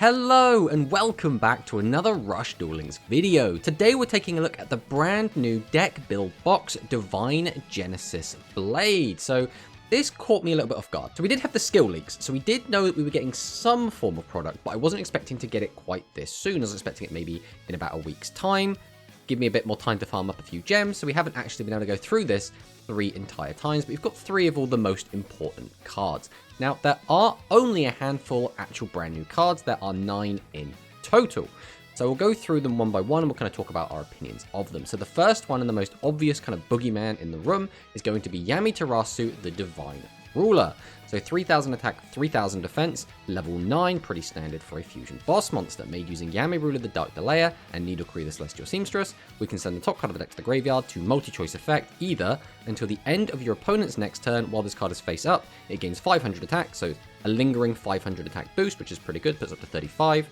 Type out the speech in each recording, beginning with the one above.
Hello and welcome back to another Rush Duel Links video. Today we're taking a look at the brand new deck build box, Divine Genesis Blade. So this caught me a little bit off guard. So we did have the skill leaks, so we did know that we were getting some form of product, but I wasn't expecting to get it quite this soon. I was expecting it maybe in about a week's time. Give me a bit more time to farm up a few gems, so we haven't actually been able to go through this 3 entire times, but we've got 3 of all the most important cards. Now, there are only a handful actual brand new cards. There are 9 in total. So we'll go through them one by one and we'll kind of talk about our opinions of them. So the first one and the most obvious kind of boogeyman in the room is going to be Yawy, the Divine Ruler. So 3000 attack, 3000 defense, level 9, pretty standard for a fusion boss monster. Made using Yawy, the Dark Delayer, and Needlecree, the Celestial Seamstress. We can send the top card of the deck to the graveyard to multi-choice effect, either until the end of your opponent's next turn while this card is face up, it gains 500 attack, so a lingering 500 attack boost, which is pretty good, puts up to 35.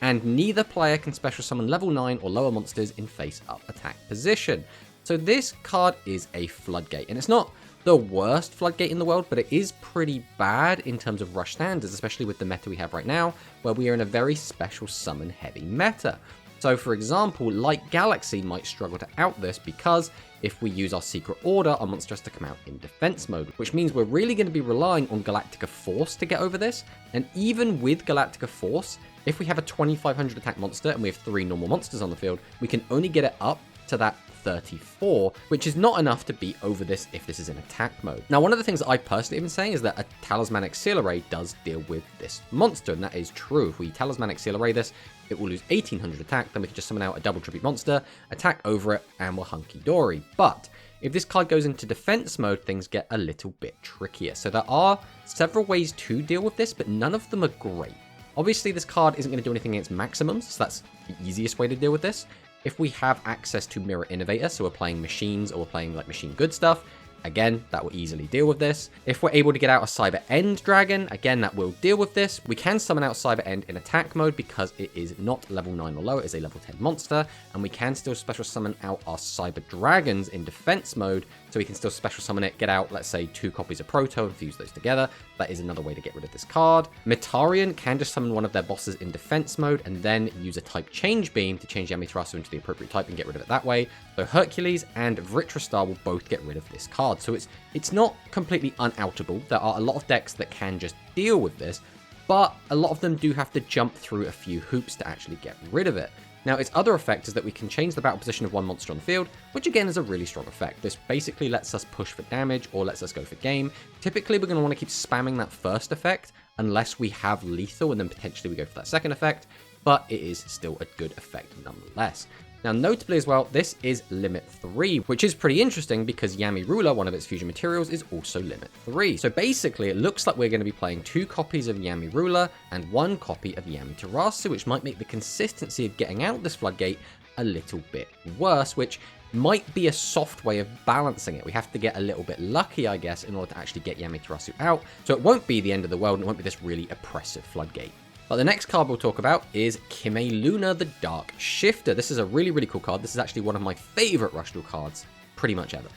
And neither player can special summon level 9 or lower monsters in face up attack position. So this card is a floodgate, and it's not the worst floodgate in the world, but it is pretty bad in terms of rush standards, especially with the meta we have right now, where we are in a very special summon heavy meta. So for example, Light Galaxy might struggle to out this because if we use our Secret Order, our monster has to come out in defense mode, which means we're really going to be relying on Galactica Force to get over this. And even with Galactica Force, if we have a 2500 attack monster and we have 3 normal monsters on the field, we can only get it up to that 34, which is not enough to beat over this if this is in attack mode. Now, one of the things that I personally have been saying is that a Talismanic Seal Array does deal with this monster, and that is true. If we Talismanic Seal Array this, it will lose 1800 attack, then we can just summon out a double tribute monster, attack over it, and we're hunky-dory. But if this card goes into defense mode, things get a little bit trickier. So there are several ways to deal with this, but none of them are great. Obviously, this card isn't going to do anything against maximums, so that's the easiest way to deal with this. If we have access to Mirror Innovator, so we're playing machines or we're playing like machine good stuff, again, that will easily deal with this. If we're able to get out a Cyber End Dragon, again, that will deal with this. We can summon out Cyber End in attack mode because it is not level 9 or lower, it is a level 10 monster, and we can still special summon out our Cyber Dragons in defense mode, so we can still special summon it, get out, let's say, 2 copies of Proto and fuse those together. That is another way to get rid of this card. Metarian can just summon one of their bosses in defense mode and then use a type change beam to change Yawy into the appropriate type and get rid of it that way. So Hercules and Vritrastar will both get rid of this card. So it's not completely unoutable. There are a lot of decks that can just deal with this, but a lot of them do have to jump through a few hoops to actually get rid of it. Now, its other effect is that we can change the battle position of one monster on the field, which again is a really strong effect. This basically lets us push for damage or lets us go for game. Typically, we're going to want to keep spamming that first effect unless we have lethal, and then potentially we go for that second effect, but it is still a good effect nonetheless. Now, notably as well, this is limit 3, which is pretty interesting because Yawy, one of its fusion materials, is also limit 3. So basically, it looks like we're going to be playing 2 copies of Yawy and 1 copy of Toasu, which might make the consistency of getting out this floodgate a little bit worse, which might be a soft way of balancing it. We have to get a little bit lucky, I guess, in order to actually get Toasu out. So it won't be the end of the world, and it won't be this really oppressive floodgate. But the next card we'll talk about is Kimeluna, the Dark Shifter. This is a really, really cool card. This is actually one of my favorite Rush Duel cards, pretty much ever.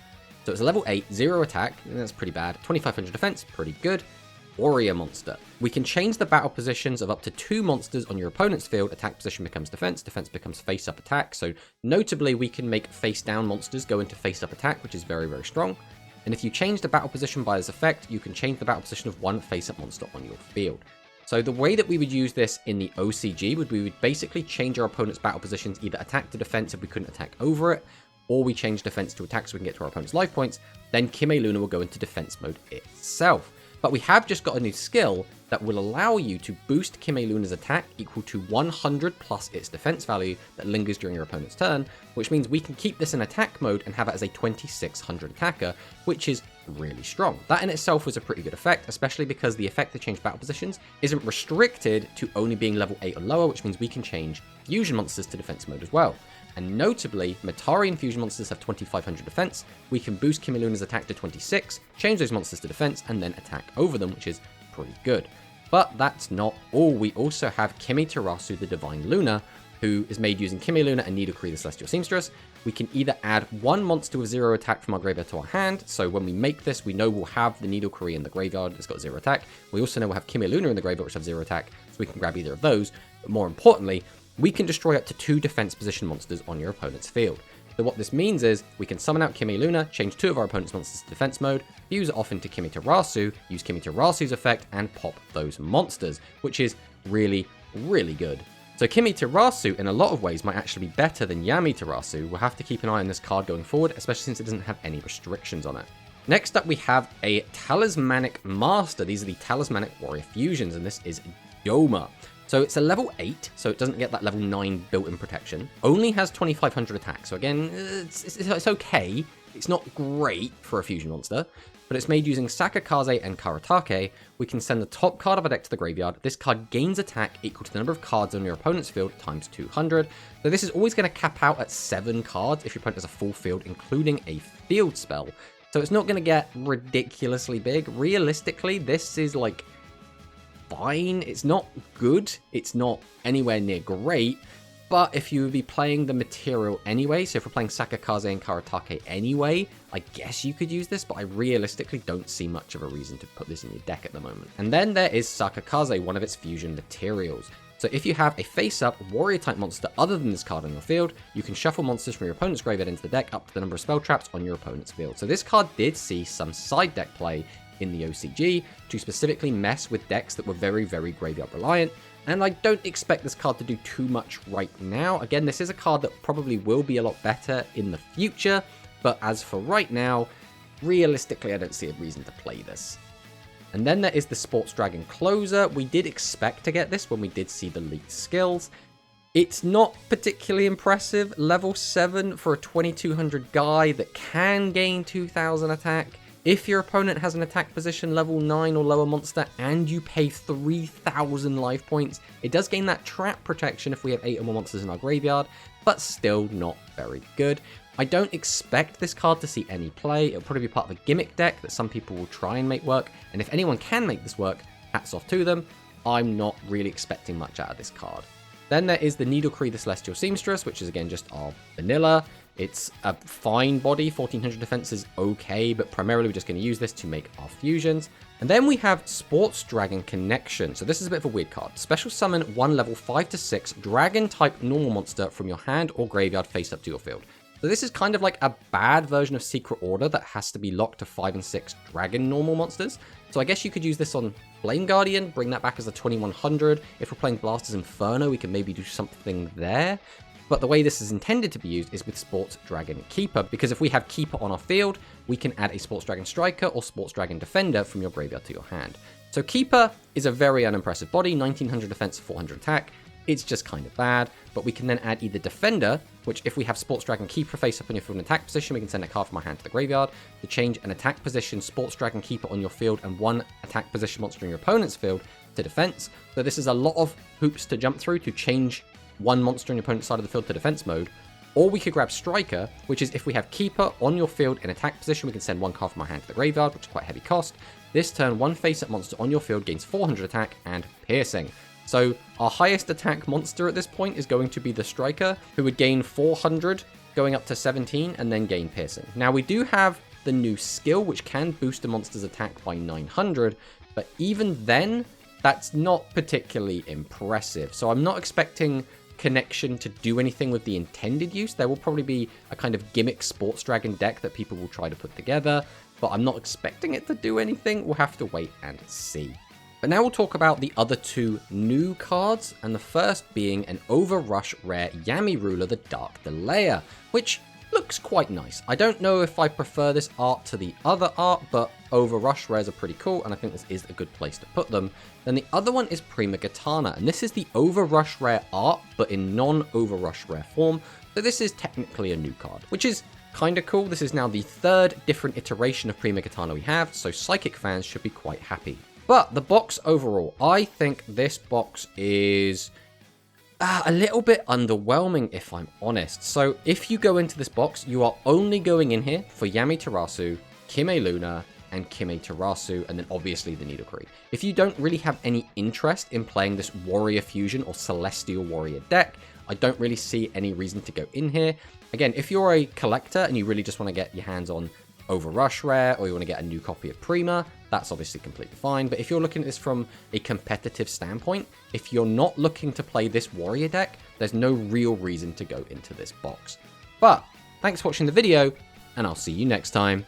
So it's a level 8, 0 attack, and that's pretty bad. 2500 defense, pretty good. Warrior monster. We can change the battle positions of up to 2 monsters on your opponent's field. Attack position becomes defense, defense becomes face-up attack. So notably, we can make face-down monsters go into face-up attack, which is very, very strong. And if you change the battle position by this effect, you can change the battle position of 1 face-up monster on your field. So the way that we would use this in the OCG would we would basically change our opponent's battle positions, either attack to defense if we couldn't attack over it, or we change defense to attack so we can get to our opponent's life points. Then Kimeluna will go into defense mode itself. But we have just got a new skill that will allow you to boost Kimeluna's attack equal to 100 plus its defense value that lingers during your opponent's turn, which means we can keep this in attack mode and have it as a 2600 attacker, which is really strong. That in itself was a pretty good effect, especially because the effect to change battle positions isn't restricted to only being level 8 or lower, which means we can change fusion monsters to defense mode as well. And notably, Metarian fusion monsters have 2500 defense. We can boost Kimeluna's attack to 26, change those monsters to defense, and then attack over them, which is pretty good. But that's not all. We also have Toasu, the Divine Luna, who is made using Kime Luna and Needlecree the Celestial Seamstress. We can either add one monster with 0 attack from our graveyard to our hand, so when we make this, we know we'll have the Needlecree in the graveyard, it's got 0 attack. We also know we'll have Kime Luna in the graveyard, which have 0 attack, so we can grab either of those. But more importantly, we can destroy up to 2 defense position monsters on your opponent's field. So what this means is, we can summon out Kime Luna, change 2 of our opponent's monsters to defense mode, fuse it off into Toasu, use Toasu's effect, and pop those monsters, which is really, really good. So Toasu, in a lot of ways, might actually be better than Yawy. We'll have to keep an eye on this card going forward, especially since it doesn't have any restrictions on it. Next up, we have a Talismanic Master. These are the Talismanic Warrior Fusions, and this is Doma. So it's a level 8, so it doesn't get that level 9 built-in protection. Only has 2500 attack, so again, it's okay. It's not great for a fusion monster, but it's made using Saka Kaz and Karatake. We can send the top card of a deck to the graveyard. This card gains attack equal to the number of cards on your opponent's field times 200. So this is always going to cap out at 7 cards if your opponent has a full field, including a field spell. So it's not going to get ridiculously big. Realistically, this is like fine. It's not good. It's not anywhere near great. But if you would be playing the material anyway, so if we're playing Saka Kaz and Karatake anyway, I guess you could use this, but I realistically don't see much of a reason to put this in your deck at the moment. And then there is Saka Kaz, one of its fusion materials. So if you have a face-up warrior type monster other than this card on your field, you can shuffle monsters from your opponent's graveyard into the deck up to the number of spell traps on your opponent's field. So this card did see some side deck play in the OCG to specifically mess with decks that were very, very graveyard reliant. And I don't expect this card to do too much right now. Again, this is a card that probably will be a lot better in the future, but as for right now, realistically, I don't see a reason to play this. And then there is the Sports Dragon Closer. We did expect to get this when we did see the leaked skills. It's not particularly impressive. Level 7 for a 2200 guy that can gain 2000 attack. If your opponent has an attack position level 9 or lower monster and you pay 3000 life points, it does gain that trap protection if we have 8 or more monsters in our graveyard, but still not very good. I don't expect this card to see any play. It'll probably be part of a gimmick deck that some people will try and make work, and if anyone can make this work, hats off to them. I'm not really expecting much out of this card. Then there is the Needlecree the Celestial Seamstress, which is again just our vanilla. It's a fine body, 1400 defense is okay, but primarily we're just going to use this to make our fusions. And then we have Sports Dragon Connection. So this is a bit of a weird card. Special summon one level 5 to 6 dragon type normal monster from your hand or graveyard face up to your field. So this is kind of like a bad version of Secret Order that has to be locked to 5 and 6 dragon normal monsters. So I guess you could use this on Flame Guardian, bring that back as a 2100. If we're playing Blaster's Inferno, we can maybe do something there. But the way this is intended to be used is with Sports Dragon Keeper, because if we have Keeper on our field, we can add a Sports Dragon Striker or Sports Dragon Defender from your graveyard to your hand. So Keeper is a very unimpressive body, 1900 defense, 400 attack. It's just kind of bad, but we can then add either Defender, which if we have Sports Dragon Keeper face up on your field in attack position, we can send a card from our hand to the graveyard to change an attack position Sports Dragon Keeper on your field and one attack position monster in your opponent's field to defense. So this is a lot of hoops to jump through to change one monster on your opponent's side of the field to defense mode. Or we could grab Striker, which is if we have Keeper on your field in attack position, we can send one card from our hand to the graveyard, which is quite heavy cost. This turn, one face-up monster on your field gains 400 attack and piercing. So our highest attack monster at this point is going to be the Striker, who would gain 400, going up to 17, and then gain piercing. Now we do have the new skill, which can boost a monster's attack by 900, but even then, that's not particularly impressive. So I'm not expecting Connection to do anything with the intended use. There will probably be a kind of gimmick Sports Dragon deck that people will try to put together, but I'm not expecting it to do anything. We'll have to wait and see. But now we'll talk about the other two new cards, and the first being an Overrush rare Yawy Ruler, the Dark Delayer, which looks quite nice. I don't know if I prefer this art to the other art, but Overrush rares are pretty cool, and I think this is a good place to put them. Then the other one is Prim Katana, and this is the Overrush rare art, but in non-Overrush rare form, so this is technically a new card, which is kind of cool. This is now the third different iteration of Prim Katana we have, so Psychic fans should be quite happy. But the box overall, I think this box is a little bit underwhelming, if I'm honest. So if you go into this box, you are only going in here for Yawy, Kime Luna, and Kime Tarasu, and then obviously the Nidoqueen. If you don't really have any interest in playing this Warrior Fusion or Celestial Warrior deck, I don't really see any reason to go in here. Again, if you're a collector and you really just want to get your hands on Overrush Rare, or you want to get a new copy of Prima, that's obviously completely fine. But if you're looking at this from a competitive standpoint, if you're not looking to play this Warrior deck, there's no real reason to go into this box. But thanks for watching the video, and I'll see you next time.